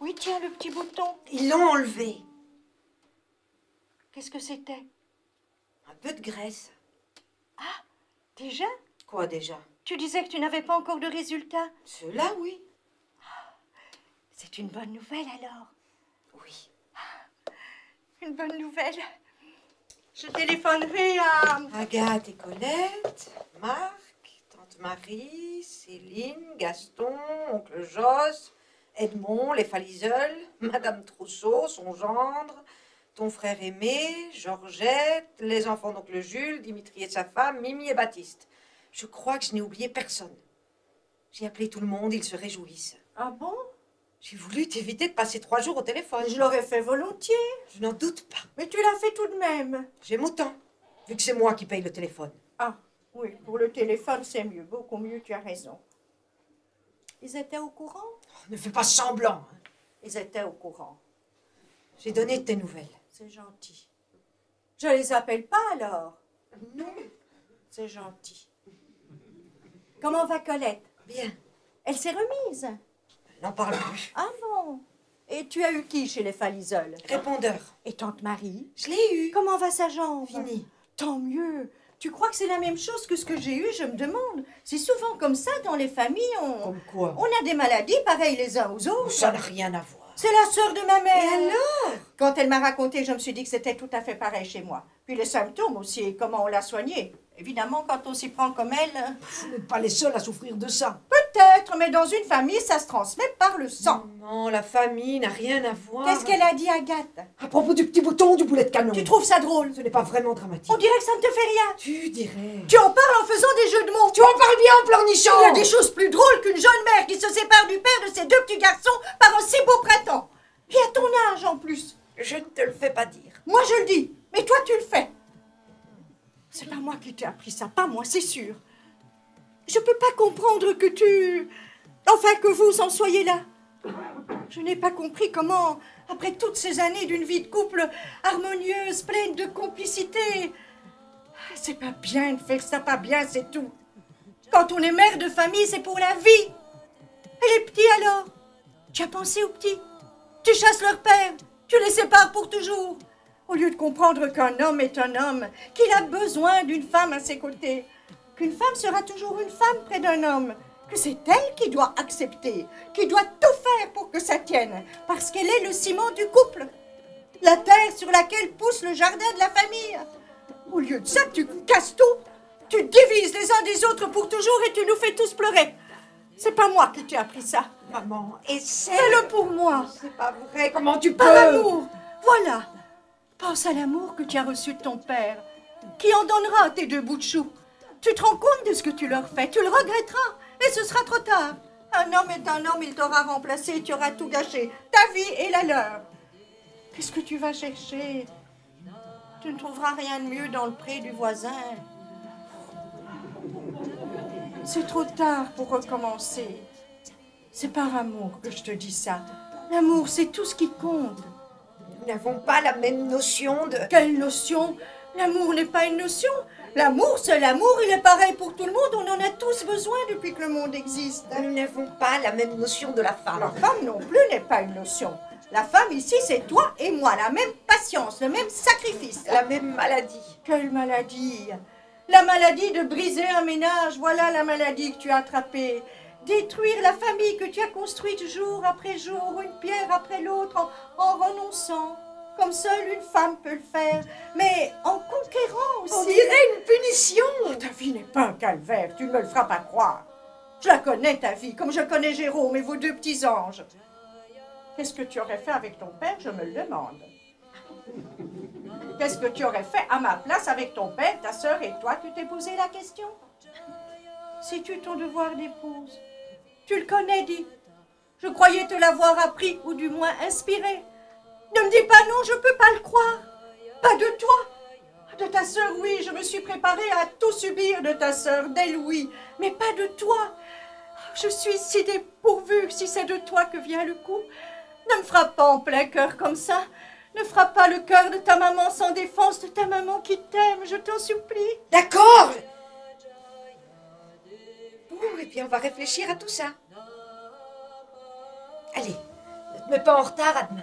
Oui, tiens, le petit bouton. Ils l'ont enlevé. Qu'est-ce que c'était? Un peu de graisse. Ah, déjà? Quoi déjà? Tu disais que tu n'avais pas encore de résultats. Ceux-là, oui. C'est une bonne nouvelle alors. Oui. Une bonne nouvelle. Je téléphonerai à... Agathe et Colette, Marc, Tante Marie, Céline, Gaston, Oncle Josse, Edmond, les Faliseuls, Madame Trousseau, son gendre, ton frère aimé, Georgette, les enfants d'Oncle Jules, Dimitri et sa femme, Mimi et Baptiste. Je crois que je n'ai oublié personne. J'ai appelé tout le monde, ils se réjouissent. Ah bon? J'ai voulu t'éviter de passer 3 jours au téléphone. Je l'aurais fait volontiers. Je n'en doute pas. Mais tu l'as fait tout de même. J'aime autant, vu que c'est moi qui paye le téléphone. Ah, oui, pour le téléphone, c'est mieux, beaucoup mieux, tu as raison. Ils étaient au courant? Ne fais pas semblant. Hein. Ils étaient au courant. J'ai donné de tes nouvelles. C'est gentil. Je les appelle pas alors? Non. C'est gentil. Comment va Colette? Bien. Elle s'est remise? N'en parle plus. Ah bon? Et tu as eu qui chez les Faliseuls? Répondeur. Et Tante Marie? Je l'ai eu. Comment va sa jambe? Fini. Tant mieux. Tu crois que c'est la même chose que ce que j'ai eu? Je me demande. C'est souvent comme ça dans les familles. Comme quoi? On a des maladies pareilles les uns aux autres. Ça n'a rien à voir. C'est la sœur de ma mère. Et alors? Quand elle m'a raconté, je me suis dit que c'était tout à fait pareil chez moi. Puis les symptômes aussi, et comment on l'a soignée. Évidemment, quand on s'y prend comme elle... Vous n'êtes pas les seuls à souffrir de ça. Peut-être, mais dans une famille, ça se transmet par le sang. Non, la famille n'a rien à voir. Qu'est-ce qu'elle a dit, Agathe? À propos du petit bouton du boulet de canon. Tu trouves ça drôle? Ce n'est pas vraiment dramatique. On dirait que ça ne te fait rien. Tu dirais. Tu en parles en faisant des jeux de mots. Tu en parles bien en pleurnichant. Il y a des choses plus drôles qu'une jeune mère qui se sépare du père de ses 2 petits garçons par un si beau printemps. Et à ton âge en plus. Je ne te le fais pas dire. Moi je le dis, mais toi tu le fais. C'est pas moi qui t'ai appris ça, pas moi, c'est sûr. Je peux pas comprendre que tu... Enfin, que vous en soyez là. Je n'ai pas compris comment, après toutes ces années d'une vie de couple harmonieuse, pleine de complicité... C'est pas bien de faire ça, pas bien, c'est tout. Quand on est mère de famille, c'est pour la vie. Et les petits alors? Tu as pensé aux petits? Tu chasses leur père, tu les sépares pour toujours. Au lieu de comprendre qu'un homme est un homme, qu'il a besoin d'une femme à ses côtés, qu'une femme sera toujours une femme près d'un homme, que c'est elle qui doit accepter, qui doit tout faire pour que ça tienne, parce qu'elle est le ciment du couple, la terre sur laquelle pousse le jardin de la famille. Au lieu de ça, tu casses tout, tu divises les uns des autres pour toujours et tu nous fais tous pleurer. C'est pas moi qui t'ai appris ça. Maman, essaie. Fais-le pour moi. C'est pas vrai, comment tu peux? Par amour, voilà. Pense à l'amour que tu as reçu de ton père, qui en donnera à tes 2 bouts de chou. Tu te rends compte de ce que tu leur fais, tu le regretteras, et ce sera trop tard. Un homme est un homme, il t'aura remplacé, tu auras tout gâché, ta vie et la leur. Qu'est-ce que tu vas chercher? Tu ne trouveras rien de mieux dans le pré du voisin. C'est trop tard pour recommencer. C'est par amour que je te dis ça. L'amour, c'est tout ce qui compte. Nous n'avons pas la même notion de... Quelle notion? L'amour n'est pas une notion. L'amour, c'est l'amour, il est pareil pour tout le monde. On en a tous besoin depuis que le monde existe. Nous n'avons pas la même notion de la femme. La femme non plus n'est pas une notion. La femme ici, c'est toi et moi. La même patience, le même sacrifice. La même maladie. Quelle maladie? La maladie de briser un ménage, voilà la maladie que tu as attrapée. Détruire la famille que tu as construite jour après jour, une pierre après l'autre, en renonçant. Comme seule une femme peut le faire, mais en conquérant aussi. On dirait une punition. Ta vie n'est pas un calvaire, tu ne me le feras pas croire. Je la connais, ta vie, comme je connais Jérôme et vos 2 petits anges. Qu'est-ce que tu aurais fait avec ton père, je me le demande. Qu'est-ce que tu aurais fait à ma place avec ton père, ta sœur et toi? Tu t'es posé la question? Sais-tu ton devoir d'épouse? Tu le connais, dis. Je croyais te l'avoir appris, ou du moins inspiré. Ne me dis pas non, je peux pas le croire. Pas de toi. De ta sœur, oui, je me suis préparée à tout subir de ta sœur, d'elle, oui, mais pas de toi. Je suis si dépourvue, si c'est de toi que vient le coup. Ne me frappe pas en plein cœur comme ça. Ne frappe pas le cœur de ta maman sans défense, de ta maman qui t'aime, je t'en supplie. D'accord. Bon, et puis on va réfléchir à tout ça. Allez, ne Mais pas en retard à demain.